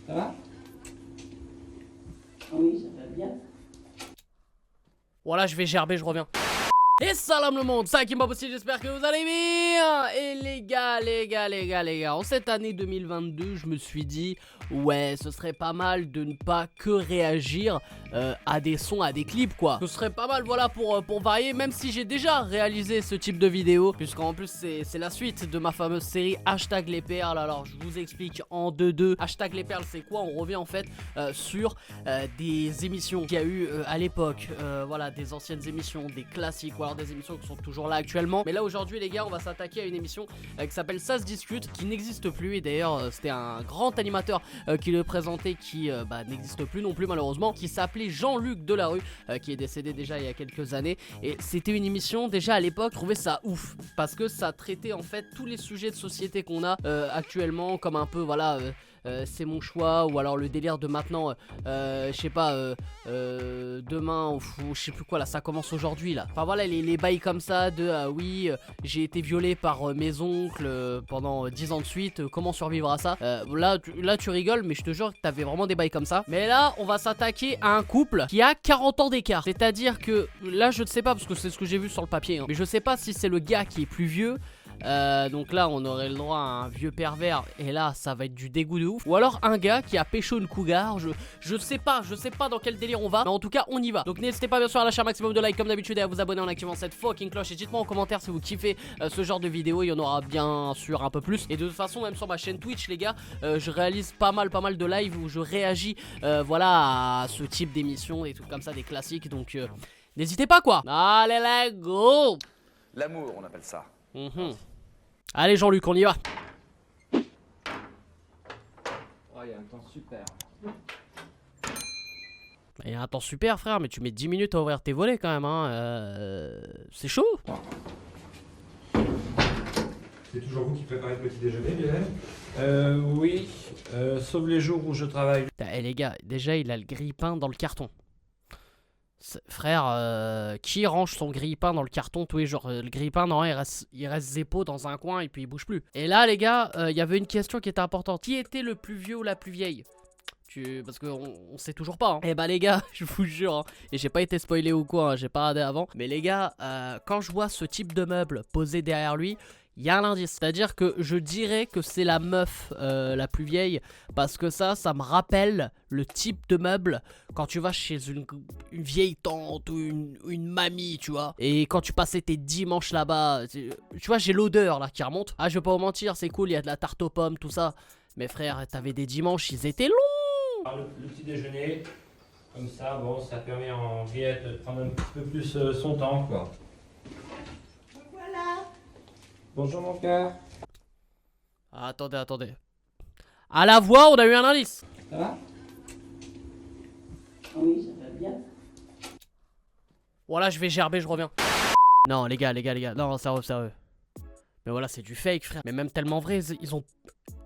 Ça va? Oui, ça va bien. Voilà, je vais gerber, je reviens. Et salam le monde, ça qui m'a aussi, j'espère que vous allez bien. Et les gars, en cette année 2022, je me suis dit, ouais, ce serait pas mal de ne pas que réagir à des sons, à des clips quoi. Ce serait pas mal, voilà, pour varier, même si j'ai déjà réalisé ce type de vidéo, puisqu'en plus c'est la suite de ma fameuse série Hashtag les perles. Alors je vous explique en 2-2. Hashtag les perles, c'est quoi? On revient en fait sur des émissions qu'il y a eu à l'époque, voilà, des anciennes émissions, des classiques, ou alors des émissions qui sont toujours là actuellement. Mais là aujourd'hui les gars, on va s'attaquer à une émission qui s'appelle Ça se discute, qui n'existe plus. Et d'ailleurs c'était un grand animateur qui le présentait, qui n'existe plus non plus malheureusement, qui s'appelait Jean-Luc Delarue, qui est décédé déjà il y a quelques années. Et c'était une émission, déjà à l'époque, je trouvais ça ouf, parce que ça traitait en fait tous les sujets de société qu'on a actuellement, comme un peu voilà c'est mon choix, ou alors le délire de maintenant, je sais pas, demain, ou je sais plus quoi là, ça commence aujourd'hui là. Enfin voilà, les bails comme ça de oui, j'ai été violé par mes oncles pendant 10 ans de suite, comment survivre à ça? Là tu rigoles, mais je te jure que t'avais vraiment des bails comme ça. Mais là, on va s'attaquer à un couple qui a 40 ans d'écart. C'est-à-dire que là, je ne sais pas, parce que c'est ce que j'ai vu sur le papier, hein, mais je sais pas si c'est le gars qui est plus vieux. Donc là on aurait le droit à un vieux pervers, et là ça va être du dégoût de ouf. Ou alors un gars qui a pécho une cougar. Je sais pas dans quel délire on va, mais en tout cas on y va. Donc n'hésitez pas bien sûr à lâcher un maximum de likes comme d'habitude, et à vous abonner en activant cette fucking cloche. Et dites-moi en commentaire si vous kiffez ce genre de vidéo. Il y en aura bien sûr un peu plus. Et de toute façon même sur ma chaîne Twitch les gars, je réalise pas mal de lives où je réagis voilà à ce type d'émission, des trucs comme ça, des classiques. Donc n'hésitez pas quoi. Allez let's go. L'amour, on appelle ça. Allez Jean-Luc, on y va. Oh, il y a un temps super. Il y a un temps super frère, mais tu mets 10 minutes à ouvrir tes volets quand même hein. C'est chaud. C'est toujours vous qui préparez le petit déjeuner, Lionel? Oui, sauf les jours où je travaille. Eh les gars, déjà il a le grille-pain dans le carton. Frère, qui range son grille-pain dans le carton tous les jours? Le grille-pain, non, il reste zépo dans un coin et puis il bouge plus. Et là, les gars, il y avait une question qui était importante. Qui était le plus vieux ou la plus vieille? Parce qu'on sait toujours pas. Hein. Eh bah les gars, je vous jure, hein, et j'ai pas été spoilé ou quoi, hein, j'ai pas regardé avant. Mais les gars, quand je vois ce type de meuble posé derrière lui, il y a un indice, c'est-à-dire que je dirais que c'est la meuf la plus vieille, parce que ça me rappelle le type de meuble quand tu vas chez une vieille tante ou une mamie, tu vois. Et quand tu passais tes dimanches là-bas, tu vois, j'ai l'odeur là qui remonte. Ah, je vais pas vous mentir, c'est cool, il y a de la tarte aux pommes, tout ça. Mais frère, t'avais des dimanches, ils étaient longs. Alors, le petit déjeuner, comme ça, bon, ça permet en Henriette de prendre un petit peu plus son temps, quoi. Voilà. Bonjour mon cœur. Ah, attendez. À la voix, on a eu un indice. Ça va? Oui, ça va bien. Voilà, je vais gerber, je reviens. Non, les gars, non, sérieux. Mais voilà, c'est du fake, frère. Mais même tellement vrai, ils ont...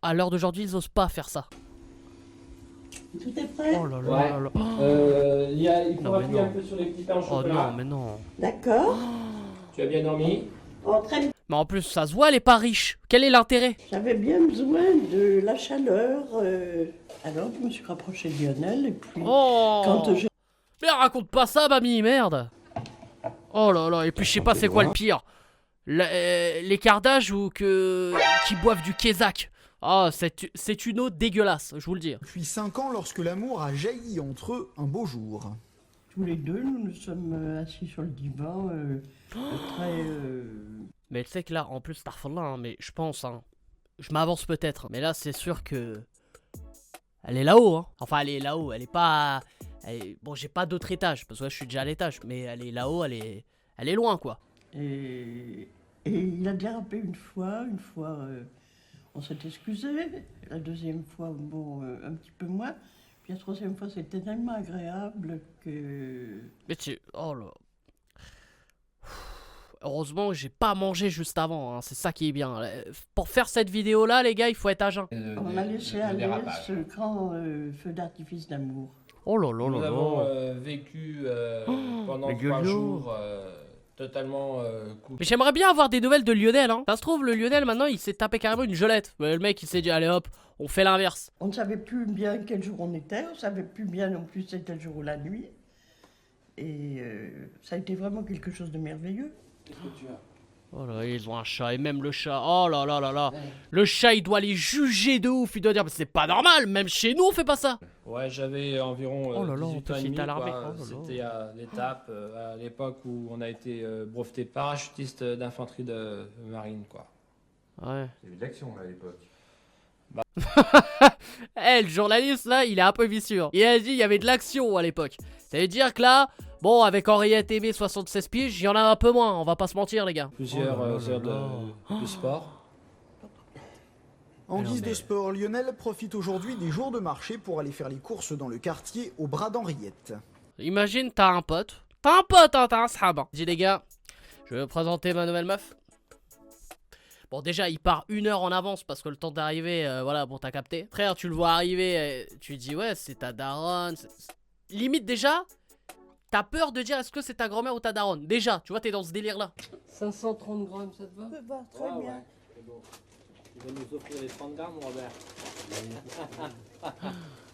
À l'heure d'aujourd'hui, ils osent pas faire ça. Tout est prêt? Oh là là Ouais. là là. Il faut Non, mais appuyer non. un peu sur les petits pains au Oh chocolat. non, mais non. D'accord. Tu as bien dormi? Oh, très bien. Mais en plus, ça se voit, elle est pas riche. Quel est l'intérêt? J'avais bien besoin de la chaleur. Alors, je me suis rapprochée de Lionel et puis Oh. quand je... Mais raconte pas ça, mamie, merde. Oh là là, et puis je sais pas c'est quoi le pire. Les cardages ou qui boivent du kézak. Ah, c'est une eau dégueulasse, je vous le dis. Depuis 5 ans, lorsque l'amour a jailli entre eux un beau jour. Tous les deux, nous sommes assis sur le divan, très... Mais tu sais que là, en plus, Starfall, hein, mais je pense, hein, je m'avance peut-être, mais là, c'est sûr que... Elle est là-haut, hein. Enfin, elle est là-haut, elle est pas... Bon, j'ai pas d'autre étage, parce que là, je suis déjà à l'étage, mais elle est là-haut, elle est loin, quoi. Et il a dérapé une fois, on s'est excusé. La deuxième fois, bon, un petit peu moins. Puis la troisième fois, c'était tellement agréable que... Mais oh là... Heureusement, j'ai pas mangé juste avant, hein. C'est ça qui est bien. Pour faire cette vidéo-là, les gars, il faut être à jeun. On a laissé aller ce grand feu d'artifice d'amour. Oh là là Nous là avons là. vécu Oh, pendant mais 3 gueulot. jours totalement coupé. Mais j'aimerais bien avoir des nouvelles de Lionel, hein. Ça se trouve, le Lionel, maintenant, il s'est tapé carrément une gelette. Mais le mec, il s'est dit, allez hop, on fait l'inverse. On ne savait plus bien quel jour on était, on ne savait plus bien non plus c'était le jour ou la nuit. Et ça a été vraiment quelque chose de merveilleux. Oh là, ils ont un chat, et même le chat, oh là là là là. Le chat, il doit les juger de ouf, il doit dire, mais c'est pas normal, même chez nous, on fait pas ça. Ouais, j'avais environ Oh là là, 18 on te ans et cite demi, à l'armée. quoi. Oh là là. C'était à l'étape, à l'époque où on a été breveté parachutiste d'infanterie de marine, quoi. Ouais. Il y avait de l'action là, à l'époque. Eh, le journaliste, là, il est un peu vicieux. Il a dit, il y avait de l'action à l'époque. Ça veut dire que là, bon, avec Henriette Aimé 76 piges, il y en a un peu moins, on va pas se mentir, les gars. Plusieurs Oh là là heures là. de sport. En Mais non, guise mais- de sport, Lionel profite aujourd'hui des jours de marché pour aller faire les courses dans le quartier au bras d'Henriette. Imagine, t'as un pote. T'as un pote, hein, t'as un sahaba. Dis les gars, je vais vous présenter ma nouvelle meuf. Bon, déjà, il part 1 heure en avance parce que le temps d'arriver, voilà, bon, t'as capté. Frère, tu le vois arriver, tu dis, ouais, c'est ta daronne. Limite, déjà, t'as peur de dire, est-ce que c'est ta grand-mère ou ta daronne? Déjà, tu vois, t'es dans ce délire-là. 530 grammes, ça te va? Ça va très bien. Ouais, c'est bon. Tu vas nous offrir les 30 grammes, Robert.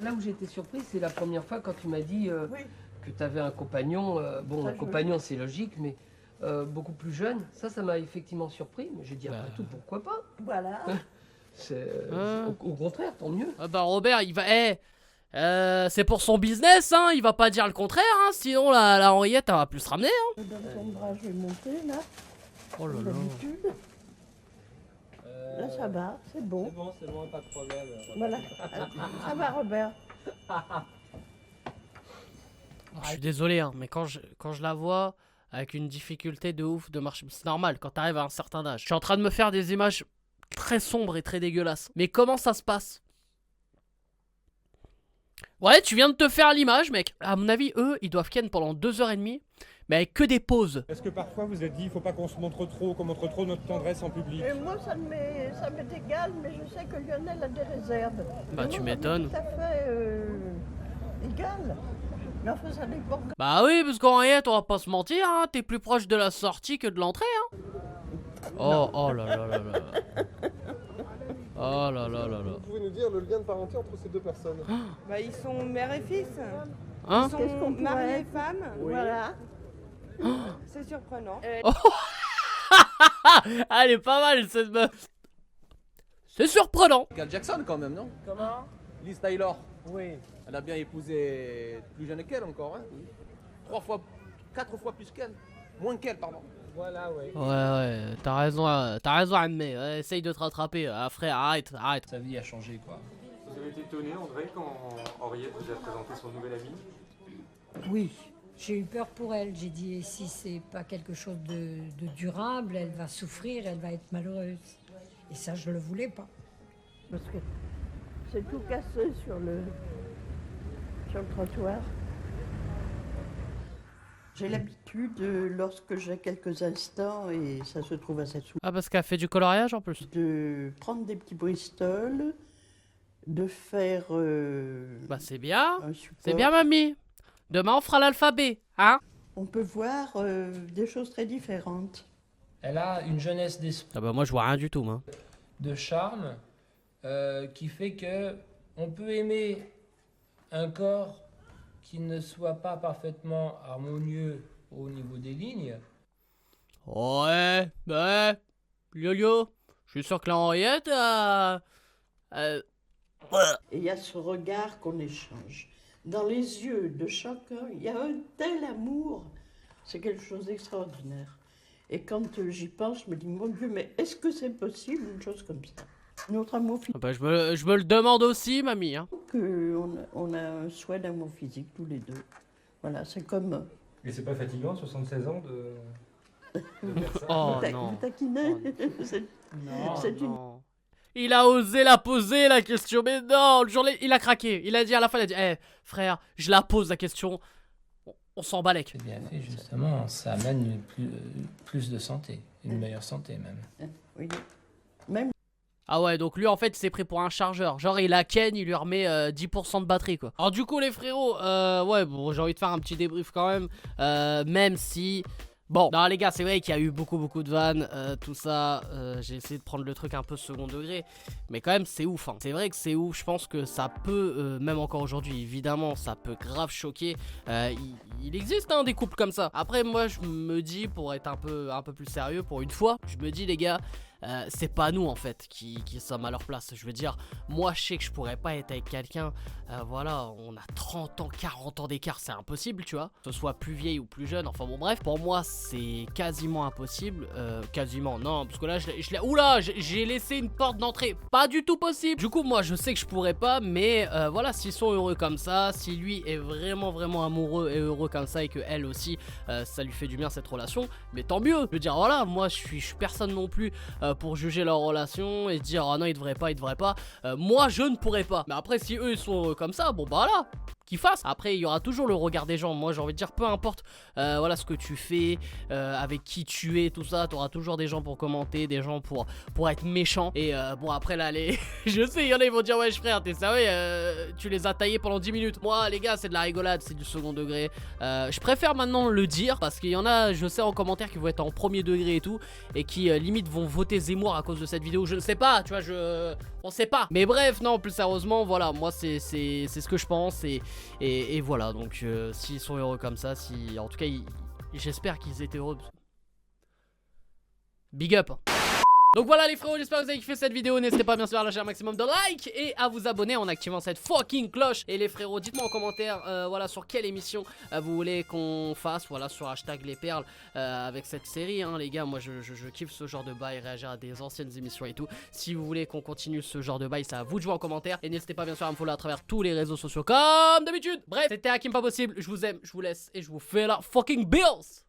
Là où j'étais surpris, c'est la première fois quand tu m'as dit Oui. que tu avais un compagnon. Bon, Ça, un je- compagnon, c'est logique, mais beaucoup plus jeune. Ça m'a effectivement surpris. Mais j'ai dit, après Bah. tout, pourquoi pas? Voilà. C'est, Hein au contraire, tant mieux. Ah bah, Robert, il va. C'est pour son business, hein, il va pas dire le contraire, hein, sinon la Henriette, elle va plus se ramener, hein. Je donne ton bras, je vais monter là, Oh là comme là. d'habitude. Là, ça va, c'est bon. C'est bon, pas de problème. Voilà. Ça va, Robert. Je suis désolé, hein, mais quand je la vois avec une difficulté de ouf de marcher, c'est normal quand t'arrives à un certain âge. Je suis en train de me faire des images très sombres et très dégueulasses. Mais comment ça se passe? Ouais, tu viens de te faire l'image, mec. À mon avis, eux, ils doivent ken pendant 2h30, mais avec que des pauses. Est-ce que parfois vous êtes dit, il faut pas qu'on se montre trop, qu'on montre trop notre tendresse en public? Et moi, ça m'est égal, mais je sais que Lionel a des réserves. Bah, Et tu moi, ça m'est m'étonnes. tout à fait égal. Mais enfin, ça dépend. Bah oui, parce qu'Henriette, on va pas se mentir, hein, t'es plus proche de la sortie que de l'entrée, hein. Oh là là là là. Oh là là là là. Vous pouvez nous dire le lien de parenté entre ces deux personnes? Bah, ils sont mère et fils. Hein? Ils Qu'est-ce qu'on sont pourrait mari et être femme. Voilà. C'est surprenant. Elle est pas mal cette meuf. C'est surprenant. Michael Jackson quand même, non? Comment? Liz Taylor. Oui. Elle a bien épousé plus jeune qu'elle encore, hein? 4 fois plus qu'elle. Moins qu'elle, pardon. Voilà, oui. Ouais, t'as raison, Amé. Ouais, essaye de te rattraper. Ah, frère, arrête. Sa vie a changé, quoi. Vous avez été étonné, André, quand Henriette vous a présenté son nouvel ami? Oui, j'ai eu peur pour elle. J'ai dit, et si c'est pas quelque chose de durable, elle va souffrir, elle va être malheureuse. Et ça, je le voulais pas. Parce que c'est tout cassé sur le trottoir. J'ai l'habitude, lorsque j'ai quelques instants, et ça se trouve assez souvent, Ah, parce qu'elle fait du coloriage en plus. de prendre des petits Bristol, de faire Bah, c'est bien. un support. C'est bien, mamie. Demain, on fera l'alphabet, hein? On peut voir des choses très différentes. Elle a une jeunesse d'esprit, Ah, bah, moi, je vois rien du tout, moi. de charme, qui fait que on peut aimer un corps qui ne soit pas parfaitement harmonieux au niveau des lignes. Ouais. Yo-yo. Je suis sûr que la Henriette, Et il y a ce regard qu'on échange. Dans les yeux de chacun, il y a un tel amour. C'est quelque chose d'extraordinaire. Et quand j'y pense, je me dis, mon Dieu, mais est-ce que c'est possible une chose comme ça? Notre amour physique, bah, je me le demande aussi, mamie, hein. on a un souhait d'amour physique tous les deux. Voilà, c'est comme... Et c'est pas fatigant, 76 ans de faire ça? Oh, vous non. taquinez. C'est une... Non. Il a osé la poser, la question, mais non, le jour il a craqué. Il a dit à la fin, il a dit, frère, je la pose la question, on s'en bat C'est bien fait, justement, ça amène plus de santé, une meilleure santé même. Oui. Même Ah ouais, donc lui en fait il s'est pris pour un chargeur. Genre il a Ken, il lui remet 10% de batterie quoi. Alors du coup les frérots, ouais bon j'ai envie de faire un petit débrief quand même. Même si, Bon, non les gars, c'est vrai qu'il y a eu beaucoup de vannes, tout ça, j'ai essayé de prendre le truc un peu second degré, mais quand même c'est ouf, hein. C'est vrai que c'est ouf, je pense que ça peut, même encore aujourd'hui, évidemment, ça peut grave choquer, il existe hein, des couples comme ça. Après moi je me dis, pour être un peu plus sérieux pour une fois, je me dis les gars, c'est pas nous en fait qui sommes à leur place. Je veux dire, moi je sais que je pourrais pas être avec quelqu'un, voilà, on a 30 ans, 40 ans d'écart, c'est impossible tu vois, que ce soit plus vieille ou plus jeune, enfin bon bref, pour moi c'est quasiment impossible, quasiment non, parce que là oula, j'ai laissé une porte d'entrée, pas du tout possible. Du coup moi je sais que je pourrais pas, mais voilà, s'ils sont heureux comme ça, si lui est vraiment amoureux et heureux comme ça et que elle aussi, ça lui fait du bien cette relation, mais tant mieux. Je veux dire voilà, moi je suis personne non plus pour juger leur relation et dire ah non il devrait pas, moi je ne pourrais pas. Mais après si eux ils sont comme ça, bon bah là qu'ils fassent. Après il y aura toujours le regard des gens, moi j'ai envie de dire peu importe voilà ce que tu fais, avec qui tu es, tout ça, tu auras toujours des gens pour commenter, des gens pour être méchants. Et bon après là je sais, il y en a ils vont dire wesh frère t'es sérieux, tu les as taillés pendant 10 minutes. Moi les gars c'est de la rigolade, c'est du second degré, je préfère maintenant le dire parce qu'il y en a je sais en commentaire qui vont être en premier degré et tout et qui limite vont voter Zemmour à cause de cette vidéo, je ne sais pas, tu vois, on sait pas. Mais bref, non, plus sérieusement, voilà, moi c'est ce que je pense et voilà, donc s'ils sont heureux comme ça, si en tout cas j'espère qu'ils étaient heureux. Big up. Donc voilà les frérots, j'espère que vous avez kiffé cette vidéo. N'hésitez pas bien sûr à lâcher un maximum de likes et à vous abonner en activant cette fucking cloche. Et les frérots, dites-moi en commentaire voilà sur quelle émission vous voulez qu'on fasse, voilà sur hashtag les perles avec cette série hein, les gars. Moi je kiffe ce genre de bail, réagir à des anciennes émissions et tout. Si vous voulez qu'on continue ce genre de bail, c'est à vous de jouer en commentaire. Et n'hésitez pas bien sûr à me follow à travers tous les réseaux sociaux comme d'habitude. Bref, c'était Hakim Pas Possible, je vous aime, je vous laisse et je vous fais la fucking bills.